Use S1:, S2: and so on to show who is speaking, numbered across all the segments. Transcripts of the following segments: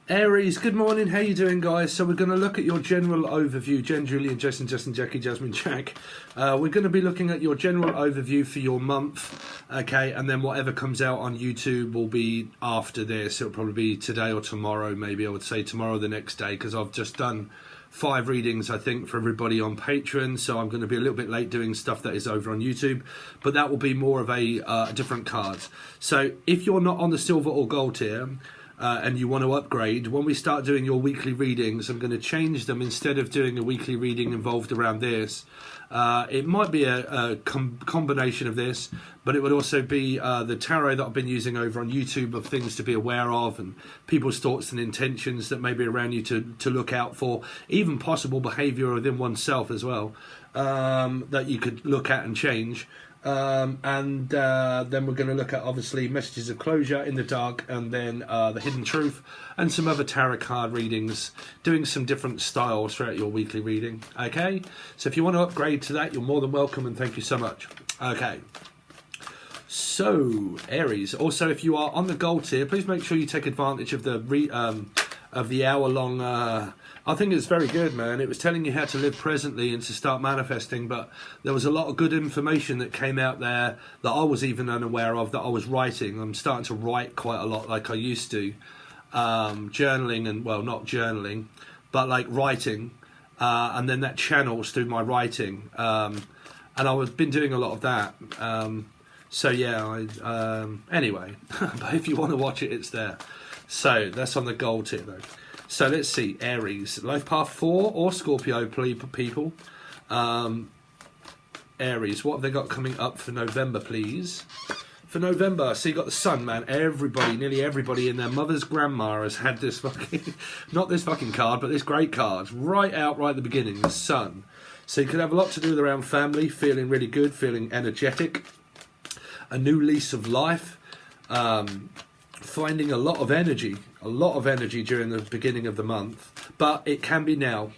S1: Aries, good morning. How you doing, guys? So we're going to look at your general overview. Jen, Julian, Justin, Jackie, Jasmine, Jack. We're going to be looking at your general overview for your month, okay? And then whatever comes out on YouTube will be after this. It'll probably be today or tomorrow, maybe. I would say tomorrow or the next day, because I've just done 5 readings, I think, for everybody on Patreon. So I'm going to be a little bit late doing stuff that is over on YouTube, but that will be more of a different cards. So if you're not on the silver or gold tier, and you want to upgrade, when we start doing your weekly readings, I'm going to change them. Instead of doing a weekly reading involved around this, it might be a combination of this, but it would also be the tarot that I've been using over on YouTube, of things to be aware of and people's thoughts and intentions that may be around you to look out for, even possible behaviour within oneself as well, that you could look at and change. Then we're going to look at, obviously, messages of closure in the dark, and then the hidden truth, and some other tarot card readings, doing some different styles throughout your weekly reading. Okay, so if you want to upgrade to that, you're more than welcome, and thank you so much. Okay, so Aries, also if you are on the gold tier, please make sure you take advantage of the hour-long. I think it's very good, man. It was telling you how to live presently and to start manifesting, but there was a lot of good information that came out there that I was even unaware of, that I was writing. I'm starting to write quite a lot like I used to. Journaling, and, well, not journaling, but like writing. And then that channels through my writing. And I've been doing a lot of that. So yeah, anyway, but if you want to watch it, it's there. So that's on the gold tier though. So let's see, Aries, life path 4 or Scorpio people. Aries, what have they got coming up for November, please? For November, so you got the sun, man. Everybody, nearly everybody in their mother's grandma has had this fucking, not this fucking card, but this great card, right at the beginning, the sun. So you could have a lot to do with around family, feeling really good, feeling energetic, a new lease of life, finding a lot of energy during the beginning of the month, but it can be now.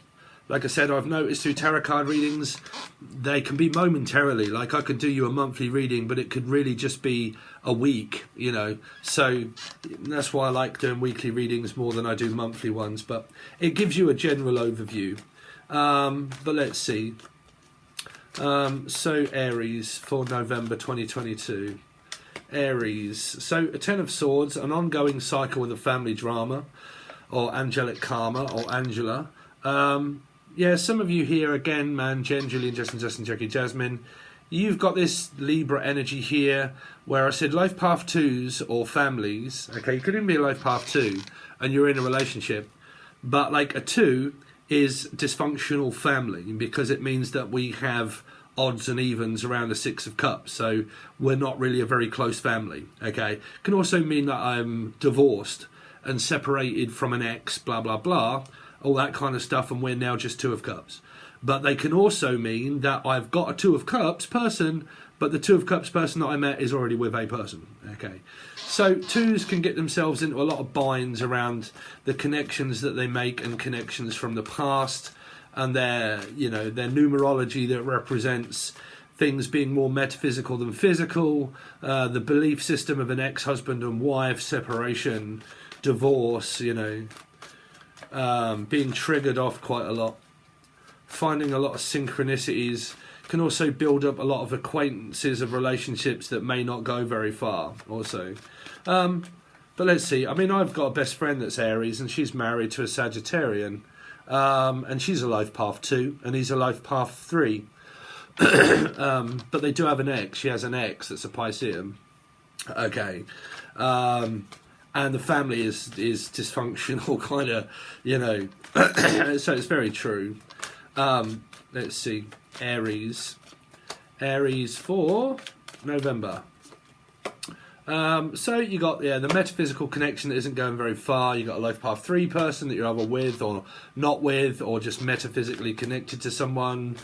S1: Like I said, I've noticed through tarot card readings, they can be momentarily. Like I could do you a monthly reading, but it could really just be a week, you know. So that's why I like doing weekly readings more than I do monthly ones, but it gives you a general overview. But let's see. So Aries for November 2022. Aries, so a 10 of Swords, an ongoing cycle with a family drama, or angelic karma, or Angela. Yeah, some of you here, again, man, Jen, Julian, Justin, Jackie, Jasmine, you've got this Libra energy here, where I said life path 2s or families. Okay, you could even be a life path 2, and you're in a relationship, but like a 2 is dysfunctional family, because it means that we have odds and evens around the 6 of Cups, so we're not really a very close family. Okay, can also mean that I'm divorced and separated from an ex, blah blah blah, all that kind of stuff, and we're now just 2 of Cups. But they can also mean that I've got a 2 of Cups person, but the 2 of Cups person that I met is already with a person. Okay, so 2s can get themselves into a lot of binds around the connections that they make and connections from the past, and their numerology that represents things being more metaphysical than physical, the belief system of an ex-husband and wife, separation, divorce, being triggered off quite a lot, finding a lot of synchronicities, can also build up a lot of acquaintances of relationships that may not go very far also. But let's see, I mean, I've got a best friend that's Aries, and she's married to a Sagittarian. And she's a life path 2, and he's a life path 3. But they do have an ex. She has an ex that's a Piscean. Okay. And the family is dysfunctional, kind of, so it's very true. Let's see. Aries for November. So you got the metaphysical connection that isn't going very far. You got a life path 3 person that you're either with or not with, or just metaphysically connected to someone.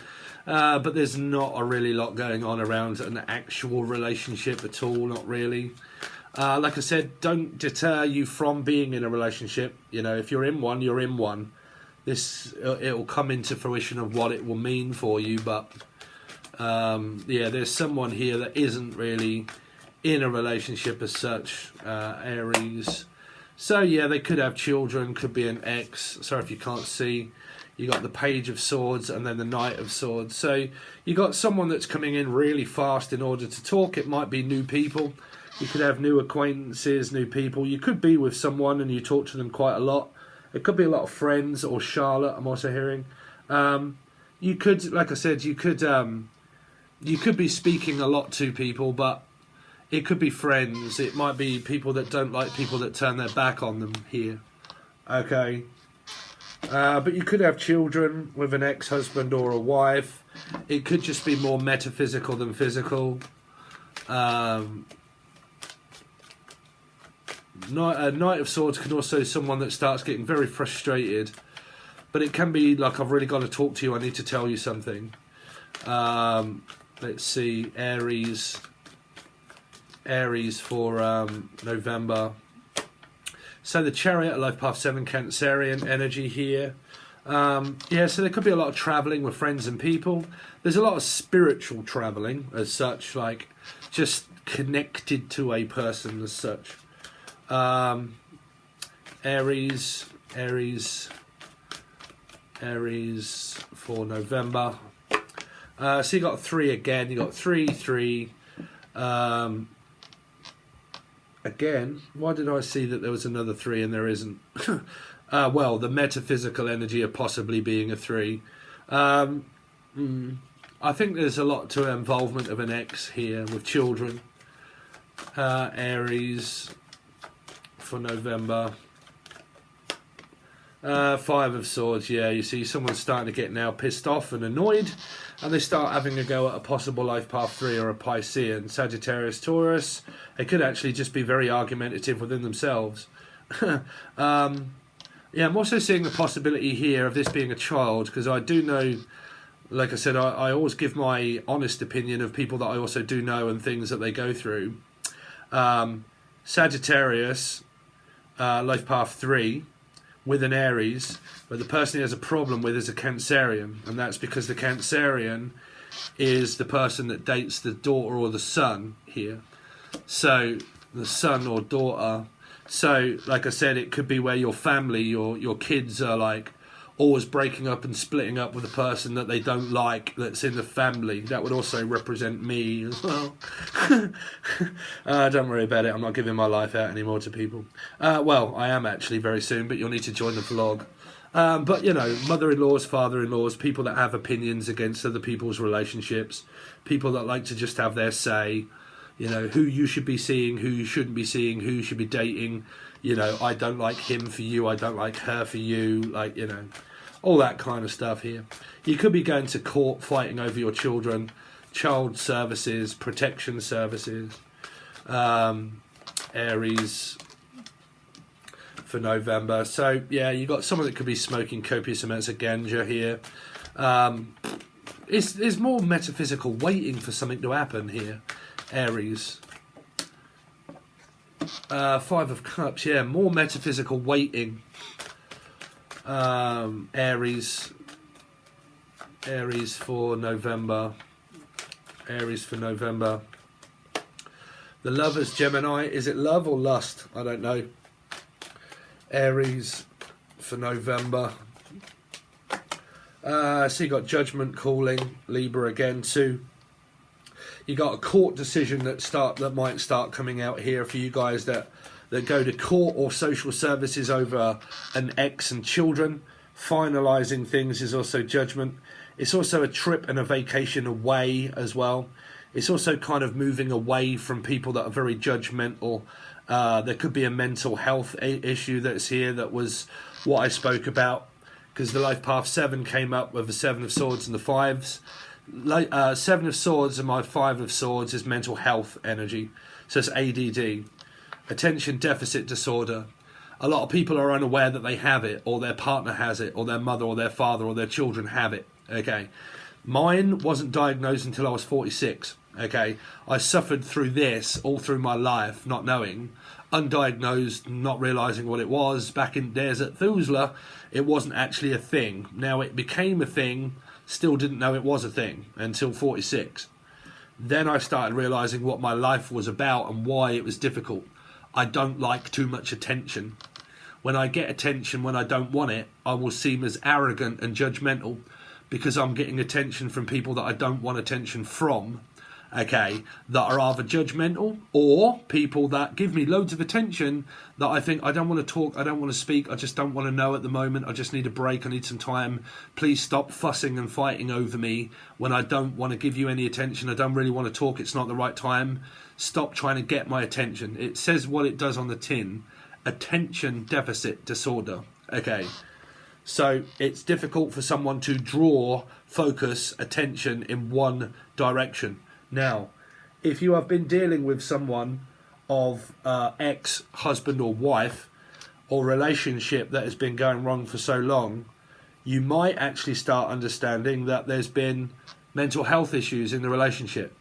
S1: But there's not a really lot going on around an actual relationship at all, not really. Like I said, don't deter you from being in a relationship. If you're in one, you're in one. It'll come into fruition of what it will mean for you, but there's someone here that isn't really in a relationship as such, Aries. So yeah, they could have children, could be an ex. Sorry if you can't see. You got the Page of Swords and then the Knight of Swords. So you got someone that's coming in really fast in order to talk. It might be new people. You could have new acquaintances, new people. You could be with someone and you talk to them quite a lot. It could be a lot of friends or Charlotte, I'm also hearing. You could, like I said, you could be speaking a lot to people, but it could be friends. It might be people that don't like people that turn their back on them here. Okay. But you could have children with an ex-husband or a wife. It could just be more metaphysical than physical. Knight of Swords can also be someone that starts getting very frustrated. But it can be like, I've really got to talk to you, I need to tell you something. Let's see, Aries for November. So the Chariot, Life Path 7, Cancerian energy here. Yeah, so there could be a lot of travelling with friends and people. There's a lot of spiritual travelling as such, like just connected to a person as such. Aries for November. So you got 3 again. You got 3. Again, why did I see that there was another 3 and there isn't? Well, the metaphysical energy of possibly being a 3. I think there's a lot to involvement of an ex here with children. Aries for November. 5 of Swords, yeah, you see someone's starting to get now pissed off and annoyed, and they start having a go at a possible life path 3 or a Piscean. Sagittarius, Taurus, they could actually just be very argumentative within themselves. Yeah, I'm also seeing the possibility here of this being a child, because I do know, like I said, I always give my honest opinion of people that I also do know and things that they go through. Sagittarius, life path 3, with an Aries, but the person he has a problem with is a Cancerian, and that's because the Cancerian is the person that dates the daughter or the son here. So the son or daughter. So like I said, it could be where your family, your kids are like always breaking up and splitting up with a person that they don't like that's in the family. That would also represent me as well. Don't worry about it, I'm not giving my life out anymore to people. Well, I am actually very soon, but you'll need to join the vlog. But you know, mother-in-laws, father-in-laws, people that have opinions against other people's relationships, people that like to just have their say, you know, who you should be seeing, who you shouldn't be seeing, who you should be dating. You know, I don't like him for you, I don't like her for you, like, you know, all that kind of stuff here. You could be going to court fighting over your children, child services, protection services. Aries for November. So, yeah, you got someone that could be smoking copious amounts of ganja here. It's more metaphysical, waiting for something to happen here. Aries. 5 of Cups, yeah, more metaphysical waiting. Aries for November. Aries for November. The Lovers, Gemini. Is it love or lust? I don't know. Aries for November. So you got Judgment calling. Libra again too. You got a court decision that might start coming out here for you guys that go to court or social services over an ex and children. Finalising things is also Judgment. It's also a trip and a vacation away as well. It's also kind of moving away from people that are very judgmental. There could be a mental health issue that's here that was what I spoke about, because the Life Path 7 came up with the 7 of Swords and the 5s. 7 of Swords and my 5 of Swords is mental health energy. So it's ADD, attention deficit disorder. A lot of people are unaware that they have it, or their partner has it, or their mother or their father or their children have it. Okay, mine wasn't diagnosed until I was 46. Okay, I suffered through this all through my life, not knowing, undiagnosed, not realising what it was. Back in days at Thusla, it wasn't actually a thing. Now it became a thing, still didn't know it was a thing until 46. Then I started realising what my life was about and why it was difficult. I don't like too much attention. When I get attention when I don't want it, I will seem as arrogant and judgmental because I'm getting attention from people that I don't want attention from, okay, that are either judgmental or people that give me loads of attention that I think I don't want to talk, I don't want to speak, I just don't want to know at the moment, I just need a break, I need some time, please stop fussing and fighting over me when I don't want to give you any attention, I don't really want to talk, it's not the right time, stop trying to get my attention. It says what it does on the tin, attention deficit disorder, okay. So it's difficult for someone to draw focus, attention in one direction. Now, if you have been dealing with someone of ex-husband or wife or relationship that has been going wrong for so long, you might actually start understanding that there's been mental health issues in the relationship,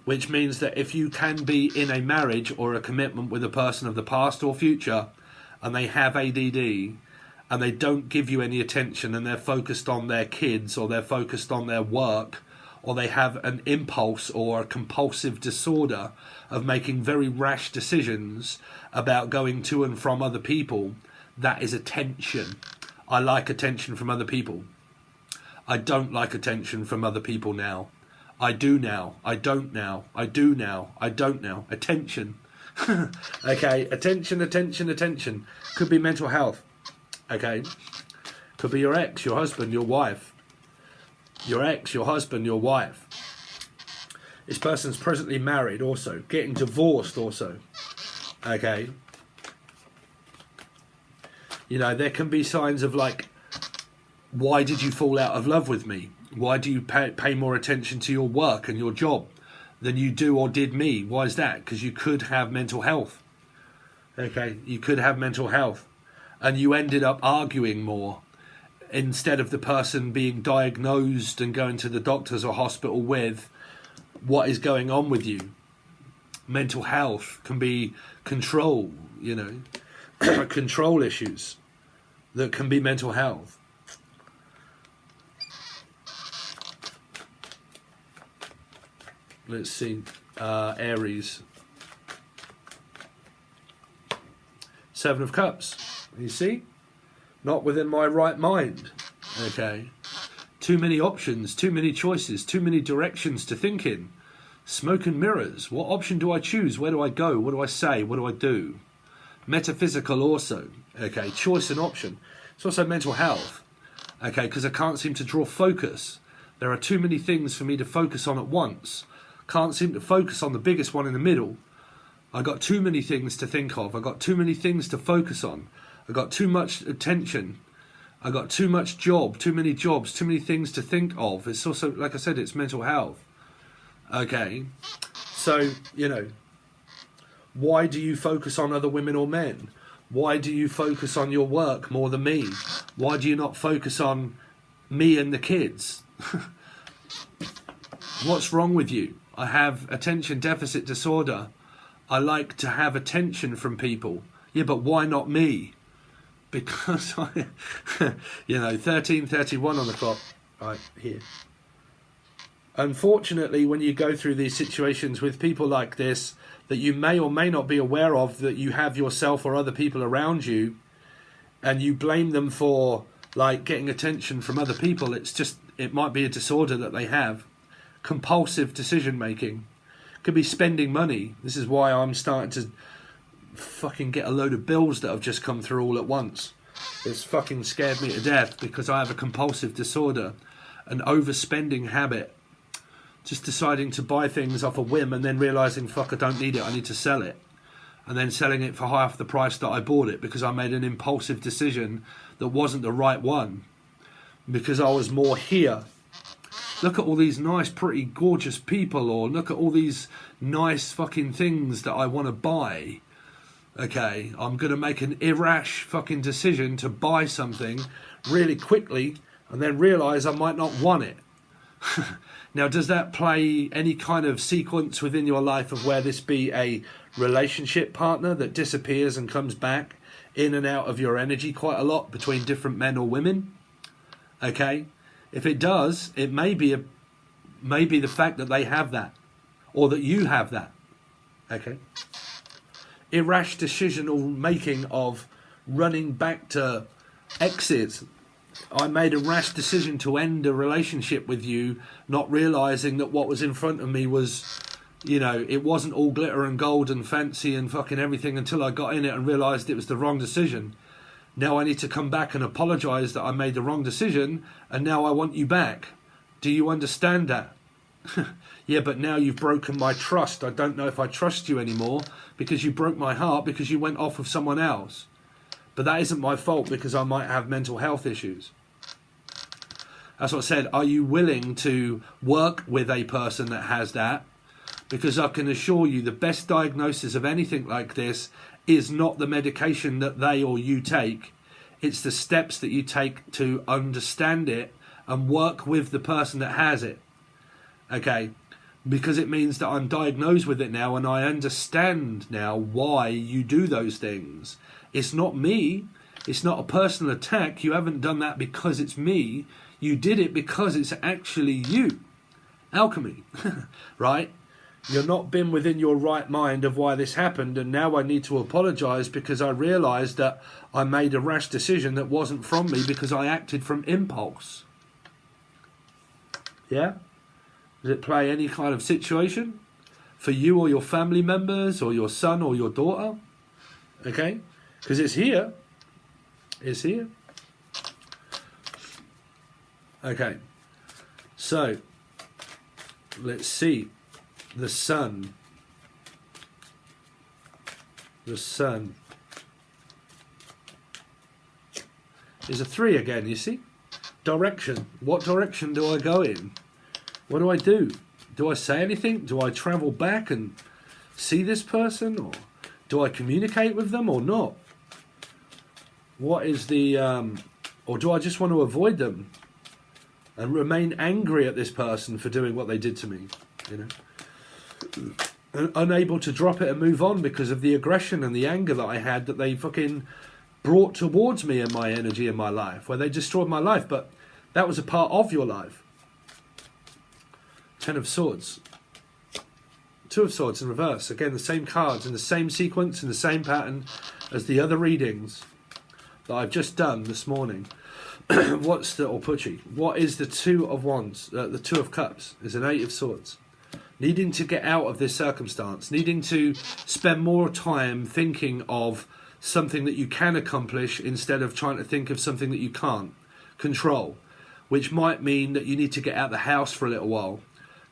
S1: which means that if you can be in a marriage or a commitment with a person of the past or future and they have ADD and they don't give you any attention and they're focused on their kids or they're focused on their work, or they have an impulse or a compulsive disorder of making very rash decisions about going to and from other people, that is attention. I like attention from other people. I don't like attention from other people now. I do now. I don't now. I do now. I don't now. Attention. Okay, attention, attention, attention. Could be mental health. Okay. Could be your ex, your husband, your wife. Your ex, your husband, your wife. This person's presently married also. Getting divorced also. Okay. You know, there can be signs of like, why did you fall out of love with me? Why do you pay more attention to your work and your job than you do or did me? Why is that? Because you could have mental health. Okay, you could have mental health. And you ended up arguing more instead of the person being diagnosed and going to the doctors or hospital with what is going on with you. Mental health can be control, you know, control issues that can be mental health. Let's see, Aries. Seven of Cups, you see? Not within my right mind, okay? Too many options, too many choices, too many directions to think in. Smoke and mirrors, what option do I choose? Where do I go? What do I say? What do I do? Metaphysical also, okay? Choice and option. It's also mental health, okay? Because I can't seem to draw focus. There are too many things for me to focus on at once. Can't seem to focus on the biggest one in the middle. I got too many things to think of. I got too many things to focus on. I got too much attention. I got too much job, too many jobs, too many things to think of. It's also, like I said, it's mental health. Okay. So, you know, why do you focus on other women or men? Why do you focus on your work more than me? Why do you not focus on me and the kids? What's wrong with you? I have attention deficit disorder. I like to have attention from people. Yeah, but why not me? Because I, you know, 13:31 on the clock, right here. Unfortunately, when you go through these situations with people like this, that you may or may not be aware of, that you have yourself or other people around you, and you blame them for like getting attention from other people, it's just, it might be a disorder that they have. Compulsive decision making. Could be spending money. This is why I'm starting to fucking get a load of bills that have just come through all at once. It's fucking scared me to death because I have a compulsive disorder, an overspending habit. Just deciding to buy things off a whim and then realising, fuck, I don't need it, I need to sell it. And then selling it for half the price that I bought it because I made an impulsive decision that wasn't the right one. Because I was more here. Look at all these nice, pretty, gorgeous people, or look at all these nice fucking things that I want to buy. Okay, I'm going to make an irrash fucking decision to buy something really quickly and then realise I might not want it. Now, does that play any kind of sequence within your life of where this be a relationship partner that disappears and comes back in and out of your energy quite a lot between different men or women? Okay. If it does, it may be the fact that they have that, or that you have that. Okay. irrash decisional making of running back to exes. I made a rash decision to end a relationship with you, not realising that what was in front of me was, you know, it wasn't all glitter and gold and fancy and fucking everything until I got in it and realised it was the wrong decision. Now I need to come back and apologise that I made the wrong decision, and now I want you back. Do you understand that? Yeah, but now you've broken my trust. I don't know if I trust you anymore because you broke my heart because you went off with someone else. But that isn't my fault because I might have mental health issues. That's what I said. Are you willing to work with a person that has that? Because I can assure you the best diagnosis of anything like this is not the medication that they or you take. It's the steps that you take to understand it and work with the person that has it. Okay? Because it means that I'm diagnosed with it now and I understand now why you do those things. It's not me. It's not a personal attack. You haven't done that because it's me. You did it because it's actually you. Alchemy. Right? You're not been within your right mind of why this happened, and now I need to apologise because I realised that I made a rash decision that wasn't from me because I acted from impulse. Yeah? Does it play any kind of situation for you or your family members or your son or your daughter? Okay? Because it's here. It's here. Okay. So, let's see. The sun. The sun. Is a 3 again, you see? Direction. What direction do I go in? What do I do? Do I say anything? Do I travel back and see this person? Or do I communicate with them or not? What is the... or do I just want to avoid them and remain angry at this person for doing what they did to me? You know? And unable to drop it and move on because of the aggression and the anger that I had that they fucking brought towards me and my energy in my life, where they destroyed my life, but that was a part of your life. 10 of Swords. 2 of Swords in reverse. Again, the same cards in the same sequence, in the same pattern as the other readings that I've just done this morning. What's the, or Pucci, what is the 2 of Wands? The 2 of Cups is an 8 of Swords. Needing to get out of this circumstance, needing to spend more time thinking of something that you can accomplish instead of trying to think of something that you can't control, which might mean that you need to get out of the house for a little while.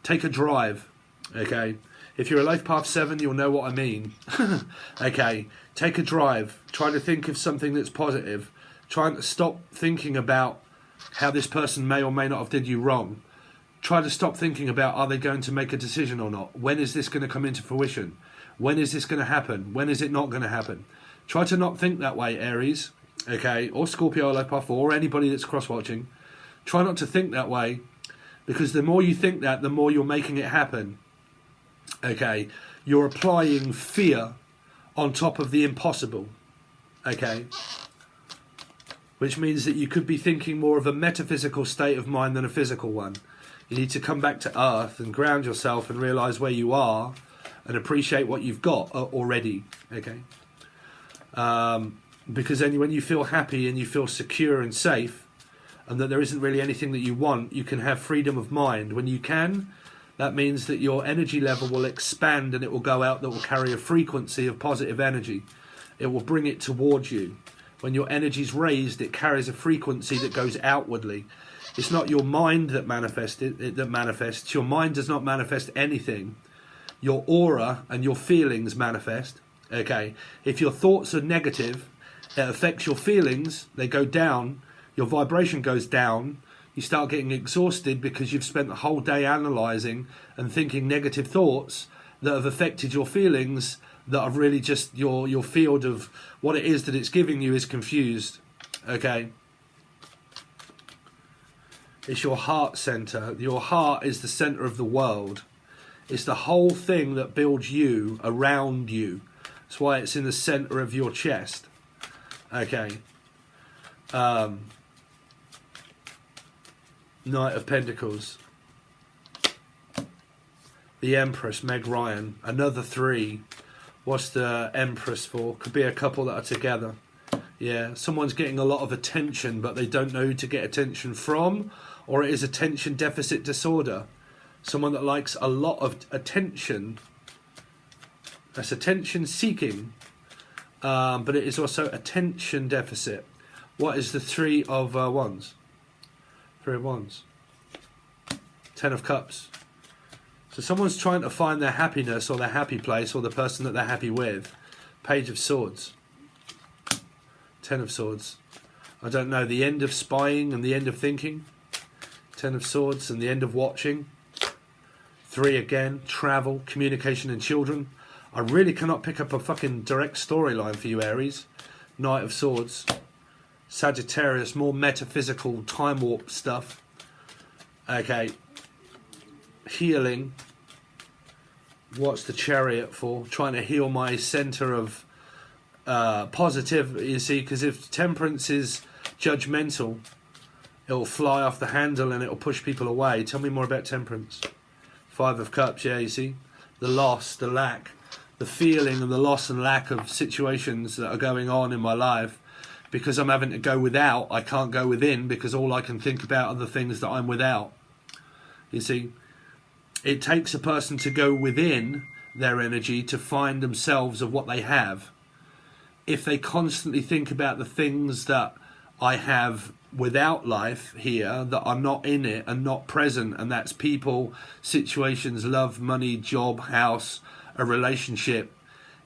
S1: Take a drive, okay? If you're a Life Path 7, you'll know what I mean. Okay, take a drive. Try to think of something that's positive. Try to stop thinking about how this person may or may not have did you wrong. Try to stop thinking about, are they going to make a decision or not? When is this going to come into fruition? When is this going to happen? When is it not going to happen? Try to not think that way, Aries, okay? Or Scorpio, Life Path 4, or anybody that's cross-watching. Try not to think that way, because the more you think that, the more you're making it happen. Okay? You're applying fear on top of the impossible. Okay? Which means that you could be thinking more of a metaphysical state of mind than a physical one. You need to come back to earth and ground yourself and realise where you are and appreciate what you've got already. Okay? Because then when you feel happy and you feel secure and safe, and that there isn't really anything that you want, you can have freedom of mind. When you can, that means that your energy level will expand and it will go out, that will carry a frequency of positive energy. It will bring it towards you. When your energy's raised, it carries a frequency that goes outwardly. It's not your mind that manifests. Your mind does not manifest anything. Your aura and your feelings manifest. Okay? If your thoughts are negative, it affects your feelings. They go down. Your vibration goes down. You start getting exhausted because you've spent the whole day analysing and thinking negative thoughts that have affected your feelings, that are really just your field of what it is that it's giving you is confused. Okay? It's your heart centre. Your heart is the centre of the world. It's the whole thing that builds you around you. That's why it's in the centre of your chest. Okay. Knight of Pentacles. The Empress, Meg Ryan. Another 3. What's the Empress for? Could be a couple that are together. Yeah, someone's getting a lot of attention, but they don't know who to get attention from, or it is attention deficit disorder. Someone that likes a lot of attention. That's attention seeking, but it is also attention deficit. What is the Three of Wands? Three of Wands. Ten of Cups. So someone's trying to find their happiness or their happy place or the person that they're happy with. Page of Swords. Ten of Swords. I don't know, the end of spying and the end of thinking. Ten of Swords and the end of watching. Three again, travel, communication and children. I really cannot pick up a fucking direct storyline for you, Aries. Knight of Swords. Sagittarius, more metaphysical time warp stuff. Okay. Healing. What's the Chariot for? Trying to heal my center of positive, you see, because if Temperance is judgmental, it'll fly off the handle and it'll push people away. Tell me more about Temperance. Five of Cups, yeah, you see. The loss, the lack, the feeling and the loss and lack of situations that are going on in my life. Because I'm having to go without, I can't go within because all I can think about are the things that I'm without. You see, it takes a person to go within their energy to find themselves of what they have. If they constantly think about the things that I have without life here, that are not in it and not present, and that's people, situations, love, money, job, house, a relationship.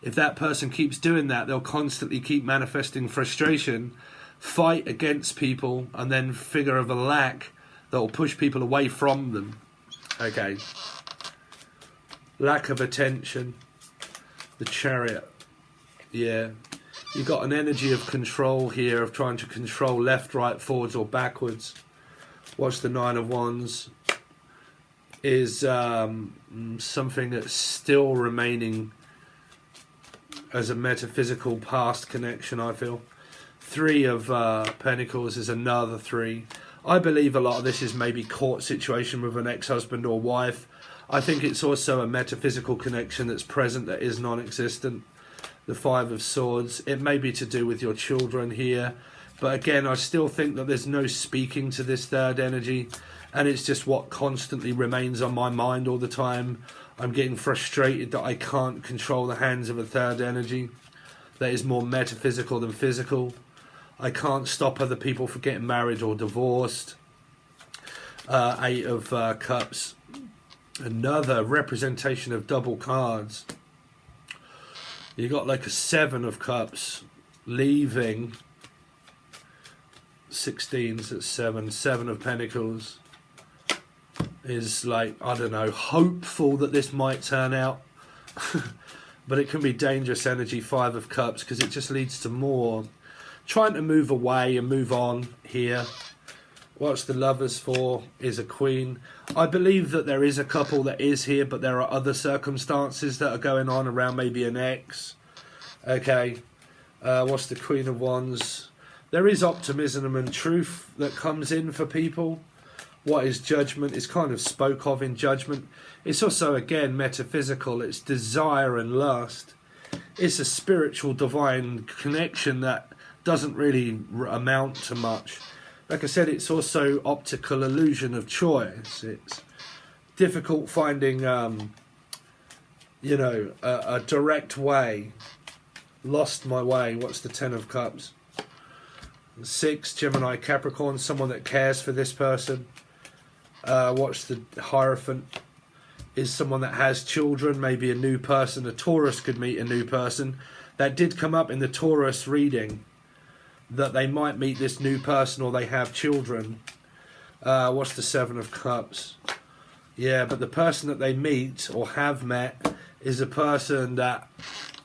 S1: If that person keeps doing that, they'll constantly keep manifesting frustration, fight against people, and then figure of a lack that will push people away from them. Okay. Lack of attention. The Chariot. Yeah. You've got an energy of control here, of trying to control left, right, forwards or backwards. What's the Nine of Wands? Is something that's still remaining as a metaphysical past connection, I feel. Three of Pentacles is another three. I believe a lot of this is maybe court situation with an ex-husband or wife. I think it's also a metaphysical connection that's present that is non-existent. The Five of Swords. It may be to do with your children here. But again, I still think that there's no speaking to this third energy. And it's just what constantly remains on my mind all the time. I'm getting frustrated that I can't control the hands of a third energy that is more metaphysical than physical. I can't stop other people from getting married or divorced. Eight of Cups. Another representation of double cards. You got like a Seven of Cups leaving. 16's at seven. Seven of Pentacles is like, I don't know, hopeful that this might turn out. But it can be dangerous energy. Five of Cups, because it just leads to more trying to move away and move on here. What's the Lovers for? Is a Queen. I believe that there is a couple that is here, but there are other circumstances that are going on around maybe an ex. Okay. What's the Queen of Wands? There is optimism and truth that comes in for people. What is Judgment? It's kind of spoke of in Judgment. It's also, again, metaphysical. It's desire and lust. It's a spiritual divine connection that doesn't really amount to much. Like I said, it's also optical illusion of choice. It's difficult finding, a direct way. Lost my way. What's the Ten of Cups? 6, Gemini, Capricorn, someone that cares for this person. What's the Hierophant? Is someone that has children, maybe a new person. A Taurus could meet a new person. That did come up in the Taurus reading, that they might meet this new person or they have children. What's the Seven of Cups? Yeah, but the person that they meet or have met is a person that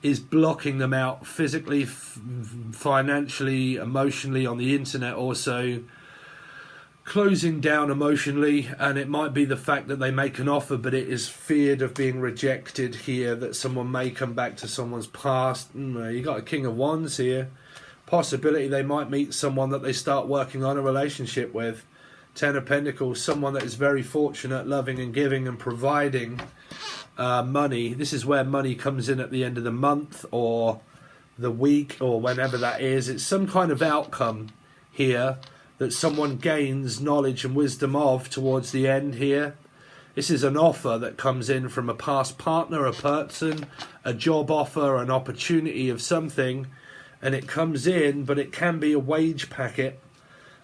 S1: is blocking them out physically, financially, emotionally, on the internet also. Closing down emotionally, and it might be the fact that they make an offer but it is feared of being rejected here, that someone may come back to someone's past. You got a King of Wands here. Possibility they might meet someone that they start working on a relationship with. Ten of Pentacles, someone that is very fortunate, loving and giving and providing money. This is where money comes in at the end of the month or the week or whenever that is. It's some kind of outcome here that someone gains knowledge and wisdom of towards the end here. This is an offer that comes in from a past partner, a person, a job offer, an opportunity of something, and it comes in, but it can be a wage packet.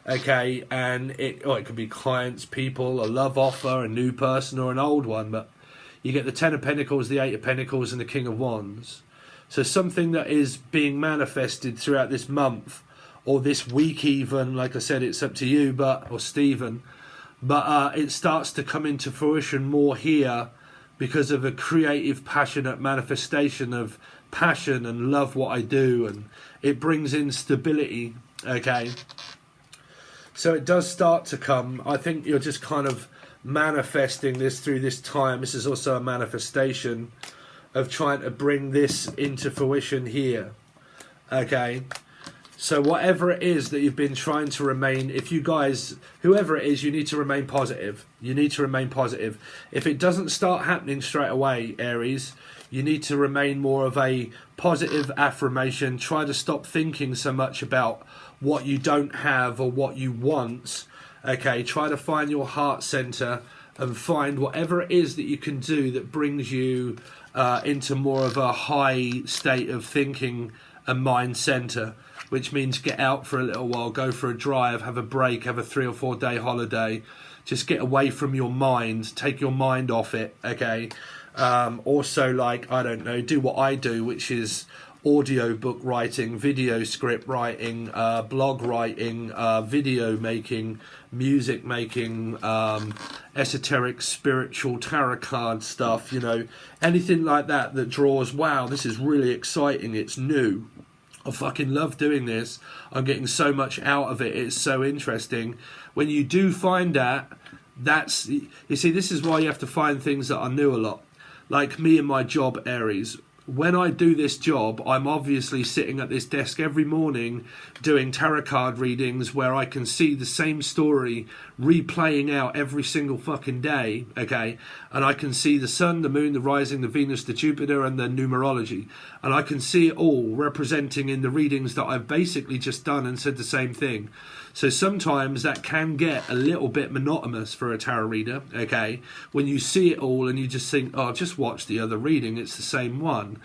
S1: Okay, and it could be clients, people, a love offer, a new person, or an old one. But you get the Ten of Pentacles, the Eight of Pentacles, and the King of Wands. So something that is being manifested throughout this month, or this week even. Like I said, it's up to you, or Stephen. But it starts to come into fruition more here because of a creative, passionate manifestation of passion and love what I do, and it brings in stability. Okay. So it does start to come. I think you're just kind of manifesting this through this time. This is also a manifestation of trying to bring this into fruition here. Okay. So whatever it is that you've been trying to remain, if you guys, whoever it is, you need to remain positive. You need to remain positive. If it doesn't start happening straight away, Aries, you need to remain more of a positive affirmation. Try to stop thinking so much about what you don't have or what you want. Okay, try to find your heart center and find whatever it is that you can do that brings you into more of a high state of thinking and mind center, which means get out for a little while, go for a drive, have a break, have a 3 or 4 day holiday. Just get away from your mind, take your mind off it. Okay. Also, like, I don't know, do what I do, which is audio book writing, video script writing, blog writing, video making, music making, esoteric, spiritual, tarot card stuff, you know, anything like that that draws, wow, this is really exciting, it's new. I fucking love doing this. I'm getting so much out of it. It's so interesting. When you do find that, you see, this is why you have to find things that are new a lot. Like me and my job, Aries. When I do this job, I'm obviously sitting at this desk every morning doing tarot card readings where I can see the same story replaying out every single fucking day, okay? And I can see the sun, the moon, the rising, the Venus, the Jupiter, and the numerology. And I can see it all representing in the readings that I've basically just done and said the same thing. So sometimes that can get a little bit monotonous for a tarot reader, okay? When you see it all and you just think, oh, just watch the other reading, it's the same one.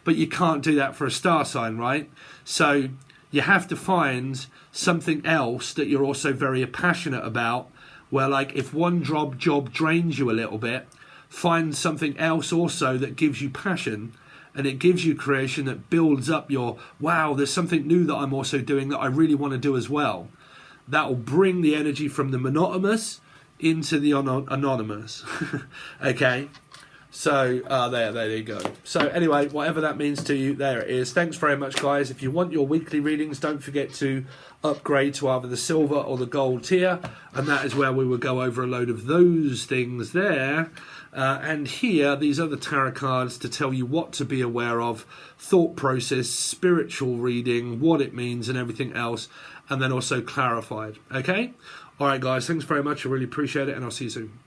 S1: But you can't do that for a star sign, right? So you have to find something else that you're also very passionate about, where like if one job drains you a little bit, find something else also that gives you passion. And it gives you creation that builds up your, wow, there's something new that I'm also doing that I really want to do as well. That will bring the energy from the monotonous into the anonymous. Okay? So, there you go. So anyway, whatever that means to you, there it is. Thanks very much, guys. If you want your weekly readings, don't forget to upgrade to either the silver or the gold tier. And that is where we will go over a load of those things there. And here, these other tarot cards to tell you what to be aware of, thought process, spiritual reading, what it means and everything else, and then also clarified. Okay? All right, guys, thanks very much. I really appreciate it, and I'll see you soon.